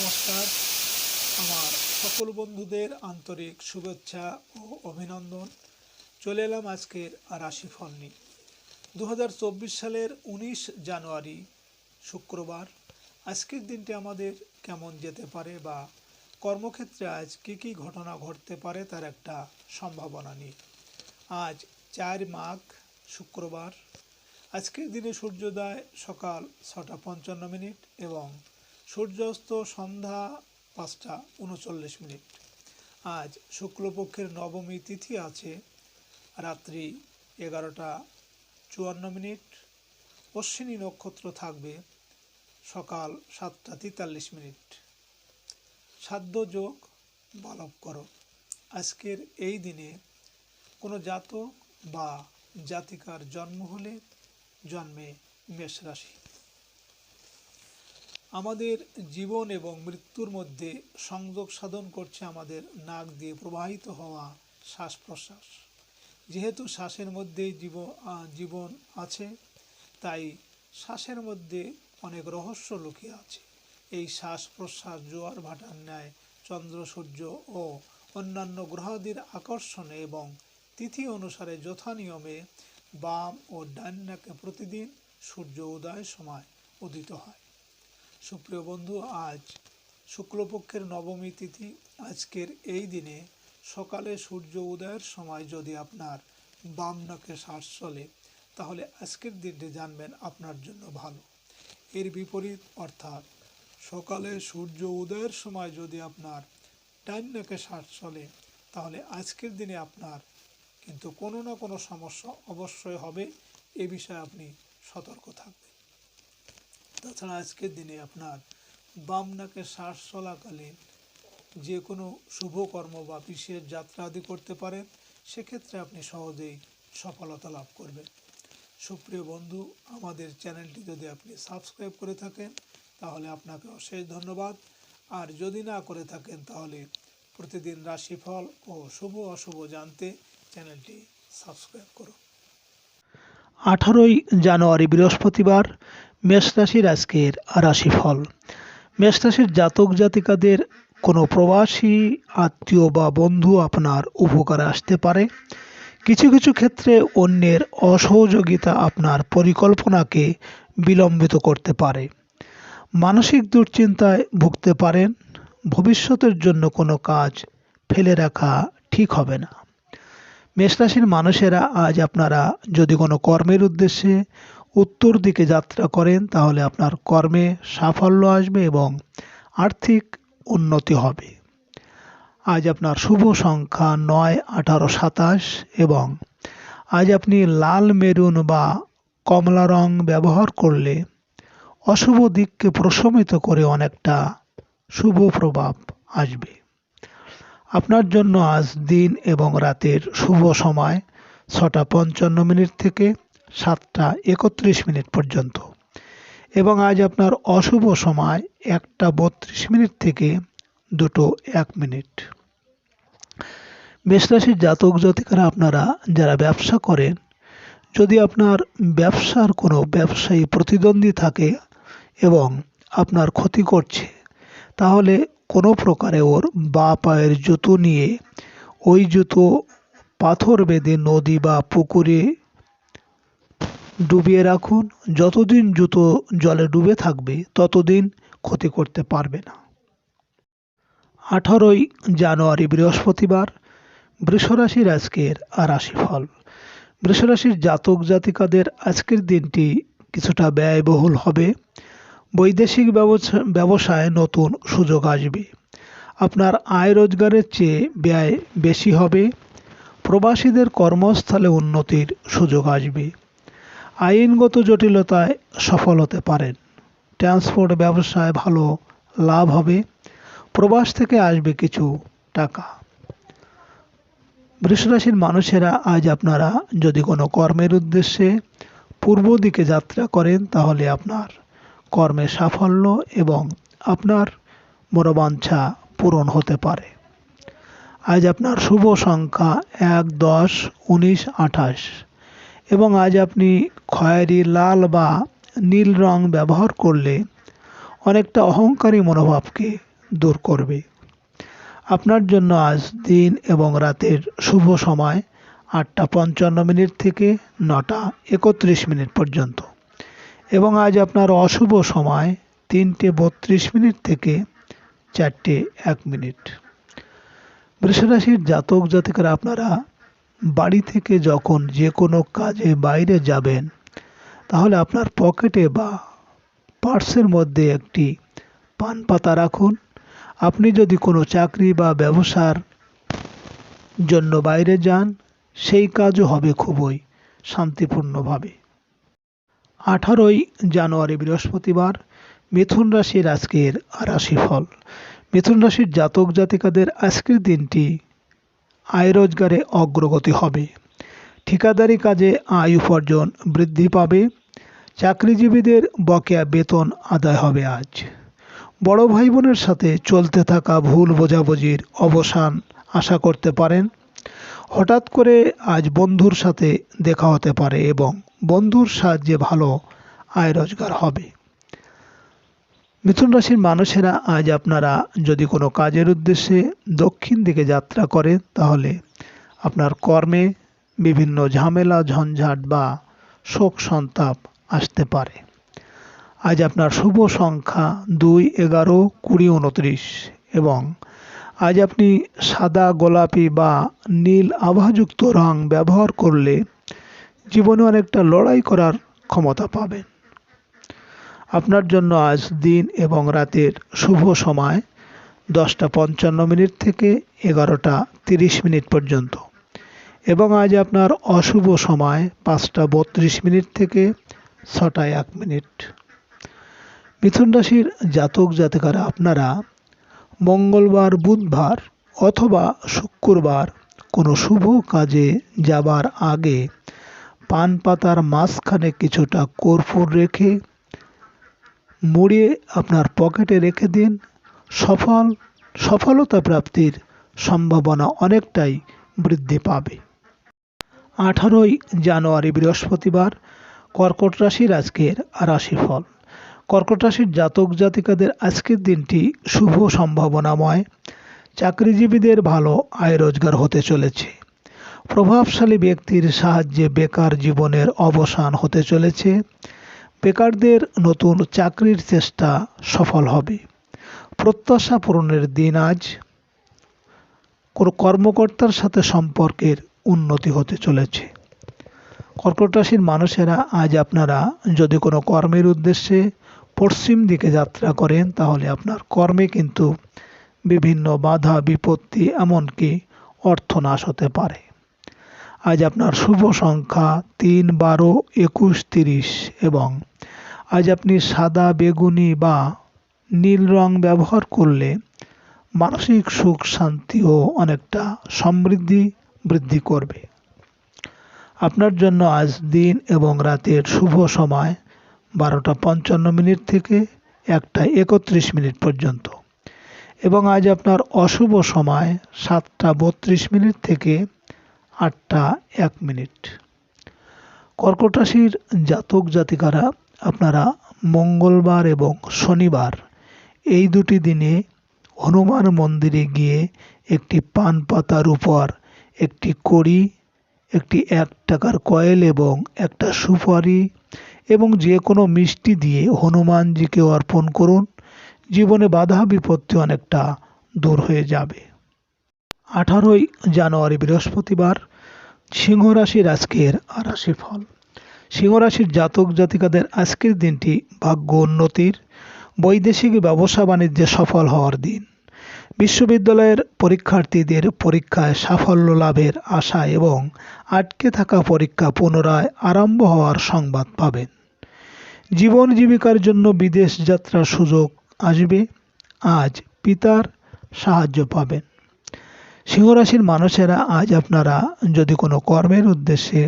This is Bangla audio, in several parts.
নমস্কার। আমার সকল বন্ধুদের আন্তরিক শুভেচ্ছা ও অভিনন্দন। চলে এলাম আজকের রাশিফল নিয়ে। 2024 সালের 19 জানুয়ারি শুক্রবার। আজকের দিনটি আমাদের কেমন যেতে পারে বা কর্মক্ষেত্রে আজ কী কী ঘটনা ঘটতে পারে তার একটা সম্ভাবনা নিয়ে। আজ 4 মাঘ শুক্রবার। আজকের দিনে সূর্যোদয় সকাল 6:55 এবং সূর্যাস্ত সন্ধ্যা 5:39। আজ শুক্লপক্ষের নবমী তিথি আছে রাত্রি 11:54। অশ্বিনী নক্ষত্র থাকবে সকাল 7:43। সাধ্য যোগ বালব করো। আজকের এই দিনে কোনো জাতক বা জাতিকার জন্ম হলে জন্মে মেষ রাশি। আমাদের জীবন এবং মৃত্যুর মধ্যে সংযোগ সাধন করছে আমাদের নাক দিয়ে প্রবাহিত হওয়া শ্বাস প্রশ্বাস। যেহেতু শ্বাসের মধ্যেই জীবন আছে, তাই শ্বাসের মধ্যে অনেক রহস্য লুকিয়ে আছে। এই শ্বাস প্রশ্বাস জোয়ার ভাটার ন্যায় চন্দ্র সূর্য ও অন্যান্য গ্রহাদির আকর্ষণে এবং তিথি অনুসারে যথা নিয়মে বাম ও ডান নাকে প্রতিদিন সূর্য উদয়ের সময় উদিত হয়। সুপ্রিয় বন্ধু, আজ শুক্লপক্ষের নবমী তিথি। আজকের এই দিনে সকালে সূর্য উদয়ের সময় যদি আপনার বাম নাকে শ্বাস চলে, তাহলে আজকের দিনটি জানবেন আপনার জন্য ভালো। এর বিপরীত অর্থাৎ সকালে সূর্য উদয়ের সময় যদি আপনার ডান নাকে শ্বাস চলে, তাহলে আজকের দিনে আপনার কিন্তু কোনো না কোনো সমস্যা অবশ্যই হবে। এ বিষয়ে আপনি সতর্ক থাকবেন। তাছাড়া আজকের দিনে আপনার বাম নাকে শ্বাস চলাকালে যে কোনো শুভকর্ম বা বিশেষ যাত্রা আদি করতে পারেন, সেক্ষেত্রে আপনি সহজেই সফলতা লাভ করবেন। সুপ্রিয় বন্ধু, আমাদের চ্যানেলটি যদি আপনি সাবস্ক্রাইব করে থাকেন তাহলে আপনাকে অশেষ ধন্যবাদ। আর যদি না করে থাকেন তাহলে প্রতিদিন রাশিফল ও শুভ অশুভ জানতে চ্যানেলটি সাবস্ক্রাইব করুন। 18 জানুয়ারি বৃহস্পতিবার। মেষ রাশির আজকের রাশিফল। মেষ রাশির জাতক জাতিকাদের কোনো প্রবাসী আত্মীয় বা বন্ধু আপনার উপকারে আসতে পারে। কিছু কিছু ক্ষেত্রে অন্যের অসহযোগিতা আপনার পরিকল্পনাকে বিলম্বিত করতে পারে। মানসিক দুশ্চিন্তায় ভুগতে পারেন। ভবিষ্যতের জন্য কোনো কাজ ফেলে রাখা ঠিক হবে না। মেষ রাশির মানুষেরা আজ আপনারা যদি কোনো কর্মের উদ্দেশ্যে উত্তর দিকে যাত্রা করেন, তাহলে আপনার কর্মে সাফল্য আসবে এবং আর্থিক উন্নতি হবে। আজ আপনার শুভ সংখ্যা 9, 18, 27 এবং আজ আপনি লাল, মেরুন বা কমলা রং ব্যবহার করলে অশুভ দিককে প্রশমিত করে অনেকটা শুভ প্রভাব আসবে। আপনার জন্য আজ দিন এবং রাতের শুভ সময় 6:55 থেকে 7:31 পর্যন্ত এবং আজ আপনার অশুভ সময় 1:32 থেকে 2:01। মেষ রাশির জাতক জাতিকারা আপনারা যারা ব্যবসা করেন, যদি আপনার ব্যবসার কোনো ব্যবসায়ী প্রতিদ্বন্দ্বী থাকে এবং আপনার ক্ষতি করছে, তাহলে কোনো প্রকারে ওর বাঁ পায়ের জুতো নিয়ে ওই জুতো পাথর বেঁধে নদী বা পুকুরে ডুবিয়ে রাখুন। যতদিন জুতো জলে ডুবে থাকবে ততদিন ক্ষতি করতে পারবে না। 18 জানুয়ারি বৃহস্পতিবার। বৃষরাশির আজকের রাশিফল। বৃষরাশির জাতক জাতিকাদের আজকের দিনটি কিছুটা ব্যয়বহুল হবে। বৈদেশিক ব্যবসায় নতুন সুযোগ আসবে। আপনার আয় রোজগারের চেয়ে ব্যয় বেশি হবে। প্রবাসীদের কর্মস্থলে উন্নতির সুযোগ আসবে। আইনগত জটিলতায় সফল হতে পারেন। ট্রান্সপোর্ট ব্যবসায় ভালো লাভ হবে। প্রবাস থেকে আসবে কিছু টাকা। বৃষরাশির মানুষেরা আজ আপনারা যদি কোনো কর্মের উদ্দেশ্যে পূর্ব দিকে যাত্রা করেন, তাহলে আপনার কর্মে সাফল্য এবং আপনার মনোবাঞ্ছা পূরণ হতে পারে। আজ আপনার শুভ সংখ্যা 1, 10, 19, 28 এবং আজ আপনি খয়েরি, লাল বা নীল রং ব্যবহার করলে অনেকটা অহংকারী মনোভাবকে দূর করবে। আপনার জন্য আজ দিন এবং রাতের শুভ সময় 8:55 থেকে 9:31 পর্যন্ত, এবং আজ আপনার অশুভ সময় 3:32 থেকে 4:01। বৃষরাশির জাতক জাতিকারা, আপনারা বাড়ি থেকে যখন যে কোনো কাজে বাইরে যাবেন, তাহলে আপনার পকেটে বা পার্সের মধ্যে একটি পান পাতা রাখুন। আপনি যদি কোনো চাকরি বা ব্যবসার জন্য বাইরে যান, সেই কাজও হবে খুবই শান্তিপূর্ণভাবে। 18 জানুয়ারি বৃহস্পতিবার, মিথুন রাশির আজকের রাশিফল। মিথুন রাশির জাতক জাতিকাদের আজকের দিনটি আয় রোজগারে অগ্রগতি হবে। ঠিকাদারি কাজে আয় উপার্জন বৃদ্ধি পাবে। চাকরিজীবীদের বকেয়া বেতন আদায় হবে আজ। বড় ভাই বোনের সাথে চলতে থাকা ভুল বোঝাবুঝির অবসান আশা করতে পারেন। হঠাৎ করে আজ বন্ধুর সাথে দেখা হতে পারে এবং বন্ধুর সাহায্যে ভালো আয় রোজগার হবে। মিথুন রাশির মানুষেরা, আজ আপনারা যদি কোনো কাজের উদ্দেশ্যে দক্ষিণ দিকে যাত্রা করেন, তাহলে আপনার কর্মে বিভিন্ন ঝামেলা ঝঞ্ঝাট বা শোক সন্তাপ আসতে পারে। আজ আপনার শুভ সংখ্যা 2, 11, 20, 29, এবং আজ আপনি সাদা, গোলাপি বা নীল আভাযুক্ত রং ব্যবহার করলে জীবনে অনেকটা লড়াই করার ক্ষমতা পাবেন। আপনার জন্য আজ দিন এবং রাতের শুভ সময় 10:55 থেকে 11:30 পর্যন্ত, এবং আজ আপনার অশুভ সময় 5:32 থেকে 6:01। মিথুন রাশির জাতক জাতিকারা, আপনারা মঙ্গলবার, বুধবার অথবা শুক্রবার কোনো শুভ কাজে যাবার আগে পান পাতার মাঝখানে কিছুটা কর্পূর রেখে মুড়িয়ে আপনার পকেটে রেখে দিন। সফলতা প্রাপ্তির সম্ভাবনা অনেকটাই বৃদ্ধি পাবে। 18 জানুয়ারি বৃহস্পতিবার, কর্কট রাশির আজকের রাশিফল। কর্কট রাশির জাতক জাতিকাদের আজকের দিনটি শুভ সম্ভাবনাময়। চাকরিজীবীদের ভালো আয় রোজগার হতে চলেছে। প্রভাবশালী ব্যক্তির সাহায্যে বেকার জীবনের অবসান হতে চলেছে। বেকারদের নতুন চাকরির চেষ্টা সফল হবে। প্রত্যাশা পূরণের দিন আজ। কোনো কর্মকর্তার সাথে সম্পর্কের উন্নতি হতে চলেছে। কর্কট রাশির মানুষেরা, আজ আপনারা যদি কোনো কর্মের উদ্দেশ্যে পশ্চিম দিকে যাত্রা করেন, তাহলে আপনার কর্মে কিন্তু বিভিন্ন বাধা বিপত্তি, এমনকি অর্থনাশ হতে পারে। আজ আপনার শুভ সংখ্যা 3, 12, 21, 30, এবং আজ আপনি সাদা, বেগুনি বা নীল রং ব্যবহার করলে মানসিক সুখ শান্তি ও অনেকটা সমৃদ্ধি বৃদ্ধি করবে। আপনার জন্য আজ দিন এবং রাতের শুভ সময় 12:55 থেকে 1:31 পর্যন্ত, এবং আজ আপনার অশুভ সময় 7:32 থেকে 8:01। কর্কট রাশির জাতক জাতিকারা, আপনারা মঙ্গলবার এবং শনিবার এই দুটি দিনে হনুমান মন্দিরে গিয়ে একটি পান পাতার উপর একটি কড়ি, একটি 1 টাকার কয়েল এবং একটা সুপারি এবং যে কোনো মিষ্টি দিয়ে হনুমানজিকে অর্পণ করুন। জীবনে বাধা বিপত্তি অনেকটা দূর হয়ে যাবে। 18 জানুয়ারি বৃহস্পতিবার, সিংহ রাশির আজকের রাশিফল। সিংহ রাশির জাতক জাতিকাদের আজকের দিনটি ভাগ্য উন্নতির, বৈদেশিক ব্যবসা বাণিজ্যে সফল হওয়ার দিন। বিশ্ববিদ্যালয়ের পরীক্ষার্থীদের পরীক্ষায় সাফল্য লাভের আশা এবং আটকে থাকা পরীক্ষা পুনরায় আরম্ভ হওয়ার সংবাদ পাবেন। জীবন জীবিকার জন্য বিদেশ যাত্রার সুযোগ আসবে। আজ পিতার সাহায্য পাবেন। সিংহ রাশির মানুষেরা, আজ আপনারা যদি কোনো কর্মের উদ্দেশ্যে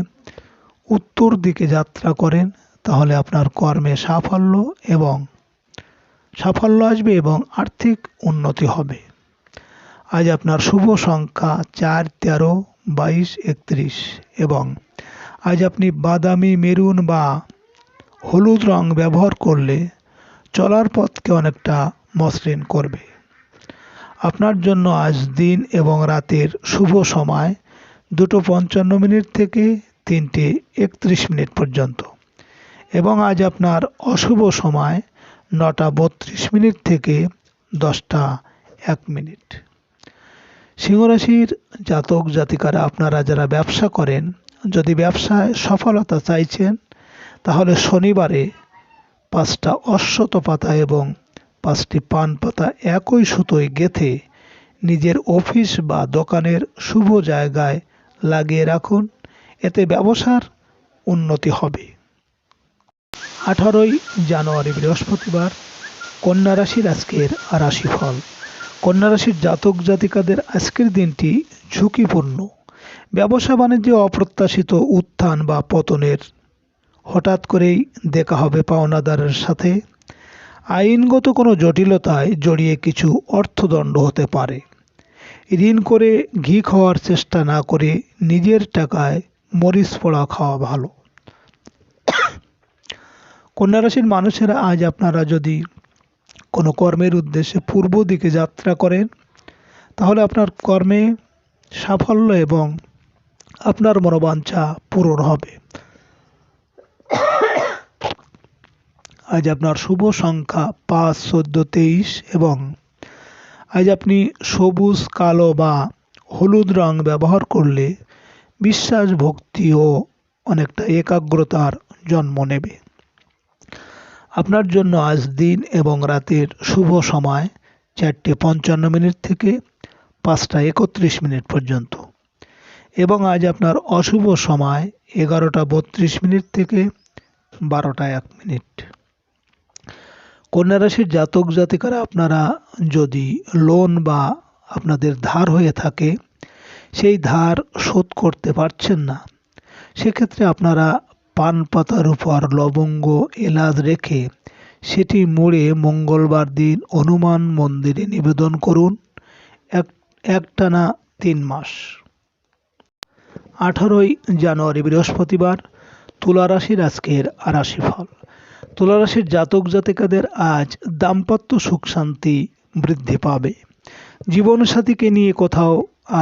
উত্তর দিকে যাত্রা করেন, তাহলে আপনার কর্মে সাফল্য আসবে এবং আর্থিক উন্নতি হবে। আজ আপনার শুভ সংখ্যা 4, 13, 22, 31, এবং আজ আপনি বাদামি, মেরুন বা হলুদ রং ব্যবহার করলে চলার পথকে অনেকটা মসৃণ করবে। আপনার জন্য আজ দিন এবং রাতের শুভ সময় 2:55 থেকে 3:31 পর্যন্ত, এবং আজ আপনার অশুভ সময় 9:32 থেকে 10:01। সিংহ রাশির জাতক জাতিকারা, আপনারা যারা ব্যবসা করেন, যদি ব্যবসায় সফলতা চাইছেন, তাহলে শনিবারে 5টা অশ্বত পাতা এবং 5টি পান পাতা একই সুতোয় গেঁথে নিজের অফিস বা দোকানের শুভ জায়গায় লাগিয়ে রাখুন। এতে ব্যবসার উন্নতি হবে। 18ই জানুয়ারি বৃহস্পতিবার, কন্যা রাশির আজকের রাশিফল। কন্যা রাশির জাতক জাতিকাদের আজকের দিনটি ঝুঁকিপূর্ণ। ব্যবসা বাণিজ্যে অপ্রত্যাশিত উত্থান বা পতনের হঠাৎ করেই দেখা হবে পাওনাদারের সাথে। আইনগত কোনো জটিলতায় জড়িয়ে কিছু অর্থদণ্ড হতে পারে। ঋণ করে ঘি খাওয়ার চেষ্টা না করে নিজের টাকায় মরিচ পোড়া খাওয়া ভালো। কন্যা রাশির মানুষেরা, আজ আপনারা যদি কোনো কর্মের উদ্দেশ্যে পূর্ব দিকে যাত্রা করেন, তাহলে আপনার কর্মে সাফল্য এবং আপনার মনোবাঞ্ছা পূরণ হবে। আজ আপনার শুভ সংখ্যা 5, 14, 23 এবং আজ আপনি সবুজ, কালো বা হলুদ রং ব্যবহার করলে বিশ্বাস, ভক্তি ও অনেকটা একাগ্রতার জন্ম নেবে। আপনার জন্য আজ দিন এবং রাতের শুভ সময় 4:55 থেকে 5:31 পর্যন্ত, এবং আজ আপনার অশুভ সময় 11:32 থেকে 12:01। কন্যা রাশির জাতক জাতিকারা, আপনারা যদি লোন বা আপনাদের ধার হয়ে থাকে, সেই ধার শোধ করতে পারছেন না, সেক্ষেত্রে আপনারা পান পাতার উপর লবঙ্গ, এলাচ রেখে সেটি মুড়ে মঙ্গলবার দিন হনুমান মন্দিরে নিবেদন করুন, একটানা 3 মাস। 18ই জানুয়ারি বৃহস্পতিবার, তুলা রাশির আজকের রাশিফল। তুলা রাশির জাতক জাতিকাদের আজ দাম্পত্য সুখ শান্তি বৃদ্ধি পাবে। জীবনসাথীকে নিয়ে কোথাও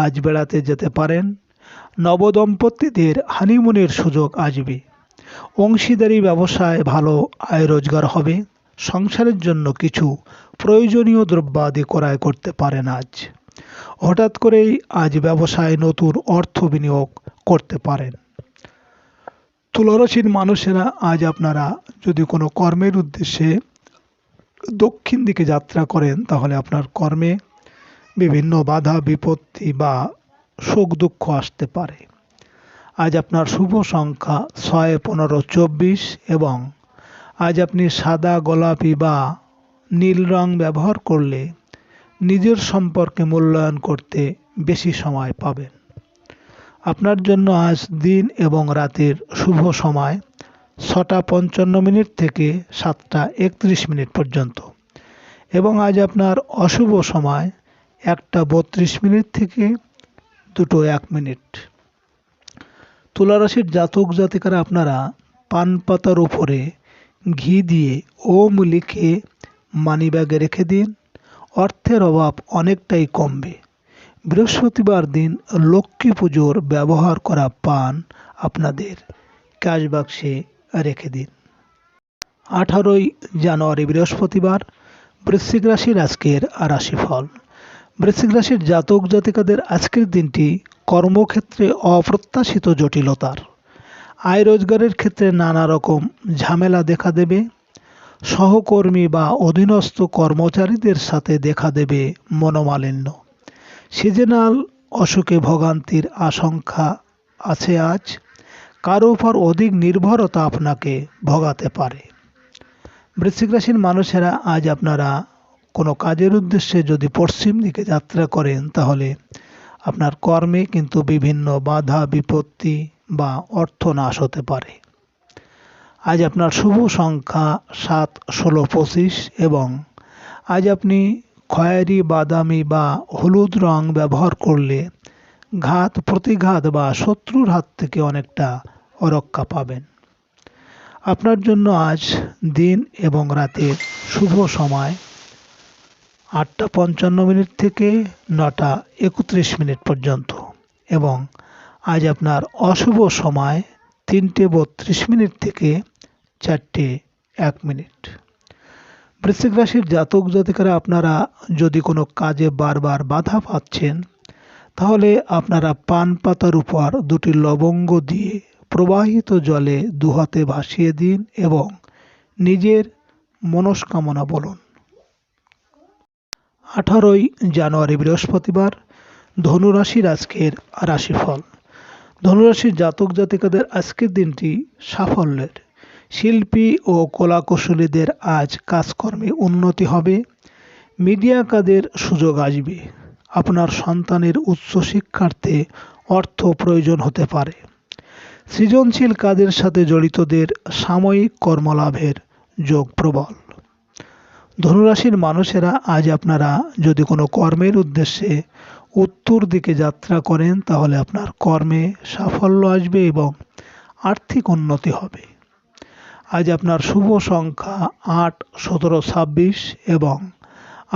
আজ বেড়াতে যেতে পারেন। নবদম্পতিদের হানিমুনের সুযোগ আসবে। অংশীদারি ব্যবসায় ভালো আয় রোজগার হবে। সংসারের জন্য কিছু প্রয়োজনীয় দ্রব্যাদি ক্রয় করতে পারেন আজ। হঠাৎ করেই আজ ব্যবসায় নতুন অর্থ বিনিয়োগ করতে পারেন। তুলা রাশির মানুষেরা, আজ আপনারা যদি কোনো কর্মের উদ্দেশ্যে দক্ষিণ দিকে যাত্রা করেন, তাহলে আপনার কর্মে বিভিন্ন বাধা বিপত্তি বা সুখ দুঃখ আসতে পারে। আজ আপনার শুভ সংখ্যা 6, 15, 24 এবং আজ আপনি সাদা, গোলাপি বা নীল রং ব্যবহার করলে নিজের সম্পর্কে মূল্যায়ন করতে বেশি সময় পাবেন। আপনার জন্য আজ দিন এবং রাতের শুভ সময় 6:55 থেকে 7:31 পর্যন্ত, এবং আজ আপনার অশুভ সময় 1:32 থেকে 2:01। তুলা রাশির জাতক জাতিকারা, আপনারা পান পাতার উপরে ঘি দিয়ে ওম লিখে মানিব্যাগে রেখে দিন। অর্থের অভাব অনেকটাই কমবে। বৃহস্পতিবার দিন লক্ষ্মী পুজোর ব্যবহার করা পান আপনাদের ক্যাশ বাক্সে রেখে দিন। 18ই জানুয়ারি বৃহস্পতিবার, বৃশ্চিক রাশির আজকের রাশিফল। বৃশ্চিক রাশির জাতক জাতিকাদের আজকের দিনটি কর্মক্ষেত্রে অপ্রত্যাশিত জটিলতার, আয় রোজগারের ক্ষেত্রে নানা রকম ঝামেলা দেখা দেবে। সহকর্মী বা অধীনস্থ কর্মচারীদের সাথে দেখা দেবে মনোমালিন্য। সিজনাল অসুখে ভোগান্তির আশঙ্কা আছে আজ। কারো উপর অধিক নির্ভরতা আপনাকে ভোগাতে পারে। বৃশ্চিক রাশির মানুষেরা, আজ আপনারা কোনো কাজের উদ্দেশ্যে যদি পশ্চিম দিকে যাত্রা করেন, তাহলে আপনার কর্মে কিন্তু বিভিন্ন বাধা বিপত্তি বা অর্থনাশ হতে পারে। আজ আপনার শুভ সংখ্যা 7, 16, 25 এবং আজ আপনি খয়েরি, বাদামি বা হলুদ রং ব্যবহার করলে ঘাত প্রতিঘাত বা শত্রুর হাত থেকে অনেকটা রক্ষা পাবেন। আপনার জন্য আজ দিন এবং রাতের শুভ সময় 8:55 থেকে 9:31 পর্যন্ত। এবং আজ আপনার অশুভ সময় 3:32 থেকে 4:01। বৃশ্চিক রাশির জাতক জাতিকারা আপনারা যদি কোনো কাজে বারবার বাধা পাচ্ছেন, তাহলে আপনারা পান পাতার উপর 2টি লবঙ্গ দিয়ে প্রবাহিত জলে দুহাতে ভাসিয়ে দিন এবং নিজের মনস্কামনা বলুন। 18 জানুয়ারি বৃহস্পতিবার, ধনুরাশির আজকের রাশিফল। ধনুরাশির জাতক জাতিকাদের আজকের দিনটি সাফল্যের। শিল্পী ও কলাকুশলীদের আজ কাজকর্মে উন্নতি হবে। মিডিয়া কাজের সুযোগ আসবে। আপনার সন্তানের উচ্চশিক্ষার্থে অর্থ প্রয়োজন হতে পারে। সৃজনশীল কাজের সাথে জড়িতদের সাময়িক কর্মলাভের যোগ প্রবল। ধনুরাশির মানুষেরা আজ আপনারা যদি কোনো কর্মের উদ্দেশ্যে উত্তর দিকে যাত্রা করেন, তাহলে আপনার কর্মে সাফল্য আসবে এবং আর্থিক উন্নতি হবে। আজ আপনার শুভ সংখ্যা 8, 17, 26 এবং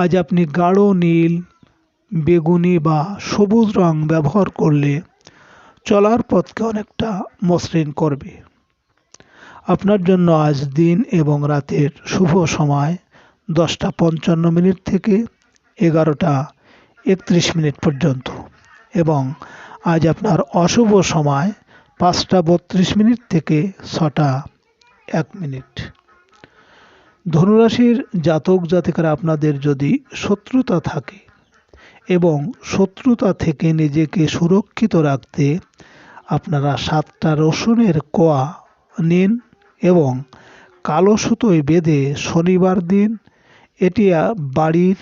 আজ আপনি গাঢ় নীল, বেগুনি বা সবুজ রং ব্যবহার করলে চলার পথকে অনেকটা মসৃণ করবে। আপনার জন্য আজ দিন এবং রাতের শুভ সময় 10:55 থেকে 11:31 পর্যন্ত এবং আজ আপনার অশুভ সময় 5:32 থেকে 6:01। ধনুরাশির জাতক জাতিকারা আপনাদের যদি শত্রুতা থাকে এবং শত্রুতা থেকে নিজেকে সুরক্ষিত রাখতে আপনারা 7টা রসুনের কোয়া নিন এবং কালো সুতোয় বেঁধে শনিবার দিন এটি বাড়ির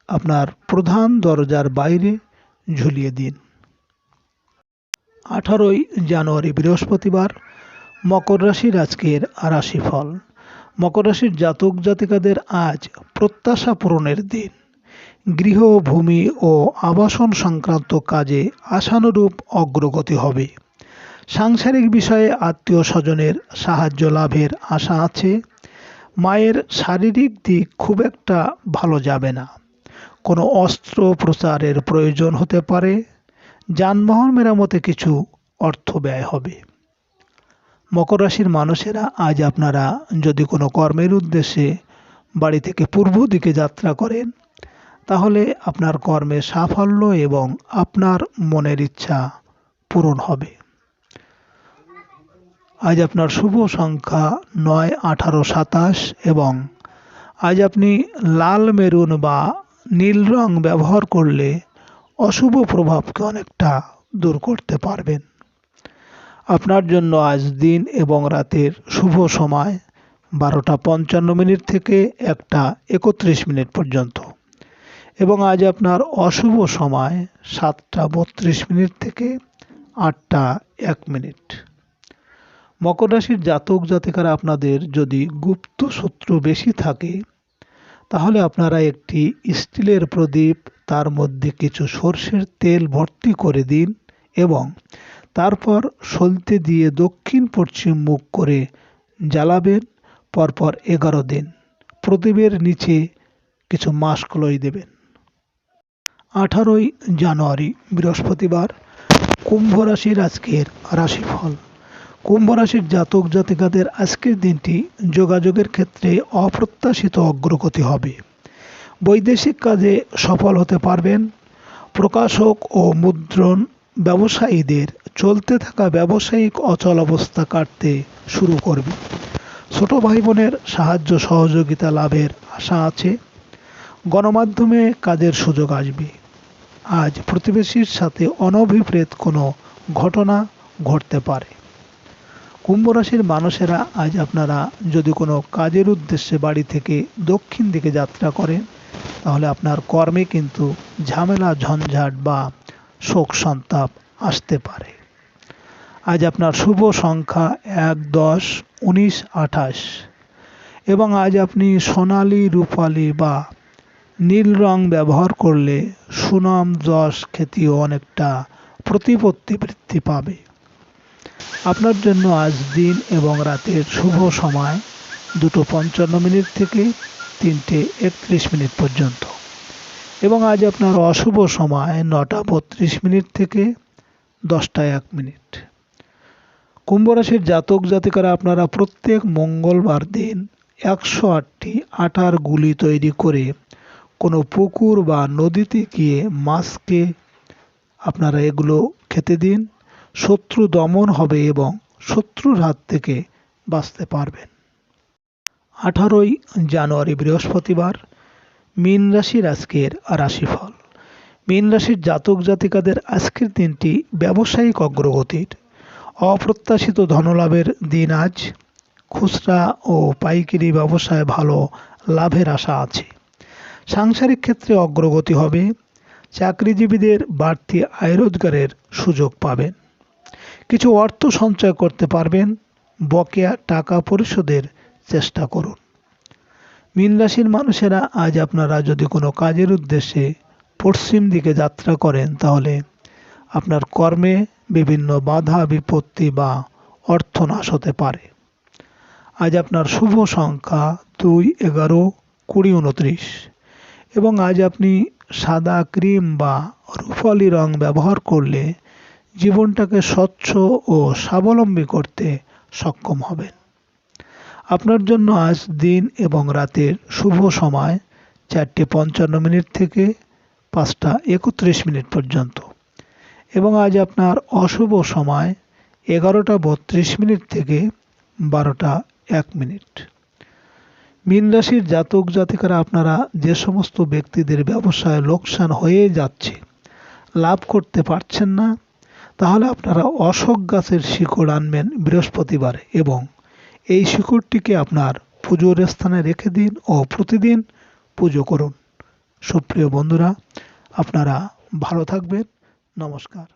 আপনার প্রধান দরজার বাইরে ঝুলিয়ে দিন। 18 জানুয়ারি বৃহস্পতিবার, মকর রাশির আজকের রাশিফল। মকর রাশির জাতক জাতিকাদের আজ প্রত্যাশা পূরণের দিন। গৃহ, ভূমি ও আবাসন সংক্রান্ত কাজে আশানুরূপ অগ্রগতি হবে। সাংসারিক বিষয়ে আত্মীয় স্বজনের সাহায্য লাভের আশা আছে। মায়ের শারীরিক দিক খুব একটা ভালো যাবে না। কোনো অস্ত্র প্রচারের প্রয়োজন হতে পারে। যানবাহন মেরামতে কিছু অর্থ ব্যয় হবে। মকর রাশির মানুষেরা আজ আপনারা যদি কোনো কর্মের উদ্দেশ্যে বাড়ি থেকে পূর্ব দিকে যাত্রা করেন, তাহলে আপনার কর্মে সাফল্য এবং আপনার মনের ইচ্ছা পূরণ হবে। আজ আপনার শুভ সংখ্যা 9, 18, 27 এবং আজ আপনি লাল, মেরুন বা নীল রং ব্যবহার করলে অশুভ প্রভাবকে অনেকটা দূর করতে পারবেন। আপনার জন্য আজ দিন এবং রাতের শুভ সময় 12:55 থেকে 1:31 পর্যন্ত এবং আজ আপনার অশুভ সময় 7:32 থেকে 8:01। মকর রাশির জাতক জাতিকারা আপনাদের যদি গুপ্ত শত্রু বেশি থাকে, তাহলে আপনারা একটি স্টিলের প্রদীপ, তার মধ্যে কিছু সরষের তেল ভর্তি করে দিন এবং তারপর সলতে দিয়ে দক্ষিণ পশ্চিম মুখ করে জ্বালাবেন। পরপর 11 দিন প্রদীপের নিচে কিছু মাসকলাই দেবেন। 18 জানুয়ারি বৃহস্পতিবার, কুম্ভ রাশির আজকের রাশিফল। কুম্ভ রাশির জাতক জাতিকাদের আজকের দিনটি যোগাযোগের ক্ষেত্রে অপ্রত্যাশিত অগ্রগতি হবে। বৈদেশিক কাজে সফল হতে পারবেন। প্রকাশক ও মুদ্রণ ব্যবসায়ীদের চলতে থাকা ব্যবসায়িক অচলাবস্থা কাটতে শুরু করবে। ছোট ভাই বোনের সাহায্য সহযোগিতা লাভের আশা আছে। গণমাধ্যমে কাজের সুযোগ আসবে। আজ প্রতিবেশীর সাথে অনভিপ্রেত কোনো ঘটনা ঘটতে পারে। কুম্ভ রাশির মানুষেরা আজ আপনারা যদি কোনো কাজের উদ্দেশ্যে বাড়ি থেকে দক্ষিণ দিকে যাত্রা করেন, তাহলে আপনার কর্মে কিন্তু ঝামেলা, ঝঞ্ঝাট বা শোক সন্তাপ আসতে পারে। আজ আপনার শুভ সংখ্যা 1, 10, 19, 28 এবং আজ আপনি সোনালি, রূপালি বা নীল রং ব্যবহার করলে সুনাম, যশ, খ্যাতিও অনেকটা প্রতিপত্তি বৃদ্ধি পাবে। আপনার জন্য আজ দিন এবং রাতের শুভ সময় 2:55 থেকে 3:31 পর্যন্ত এবং আজ আপনার অশুভ সময় 9:32 থেকে 10:01। কুম্ভ রাশির জাতক জাতিকারা আপনারা প্রত্যেক মঙ্গলবার দিন 108টি আটার গুলি তৈরি করে কোনো পুকুর বা নদীতে গিয়ে মাছকে আপনারা এগুলো খেতে দিন। শত্রু দমন হবে এবং শত্রুর হাত থেকে বাঁচতে পারবেন। 18ই জানুয়ারি বৃহস্পতিবার, মীন রাশির আজকের রাশিফল। মীন রাশির জাতক জাতিকাদের আজকের দিনটি ব্যবসায়িক অগ্রগতির, অপ্রত্যাশিত ধনলাভের দিন আজ। খুচরা ও পাইকারি ব্যবসায় ভালো লাভের আশা আছে। সাংসারিক ক্ষেত্রে অগ্রগতি হবে। চাকরিজীবীদের বাড়তি আয় রোজগারের সুযোগ পাবেন। কিছু অর্থ সঞ্চয় করতে পারবেন। বকেয়া টাকা পরিশোধের চেষ্টা করুন। মীন রাশির মানুষেরা আজ আপনারা যদি কোনো কাজের উদ্দেশ্যে পশ্চিম দিকে যাত্রা করেন তাহলে আপনার কর্মে বিভিন্ন বাধা বিপত্তি বা অর্থনাশ হতে পারে। আজ আপনার শুভ সংখ্যা 2, 11, 20, 29 এবং আজ আপনি সাদা ক্রিম বা রূপালি রং ব্যবহার করলে জীবনটাকে স্বচ্ছ ও স্বাবলম্বী করতে সক্ষম হবেন। আপনার জন্য আজ দিন এবং রাতের শুভ সময় 4:55 থেকে 5:31 পর্যন্ত এবং আজ আপনার অশুভ সময় 11:32 থেকে 12:01। মীন রাশির জাতক জাতিকারা আপনারা যে সমস্ত ব্যক্তিদের ব্যবসায় লোকসান হয়ে যাচ্ছে, লাভ করতে পারছেন না, তাহলে আপনারা অশোক গাছের শিকড় আনবেন বৃহস্পতিবারে এবং এই শিকড়টিকে আপনার পুজোর স্থানে রেখে দিন ও প্রতিদিন পুজো করুন। সুপ্রিয় বন্ধুরা, আপনারা ভালো থাকবেন। নমস্কার।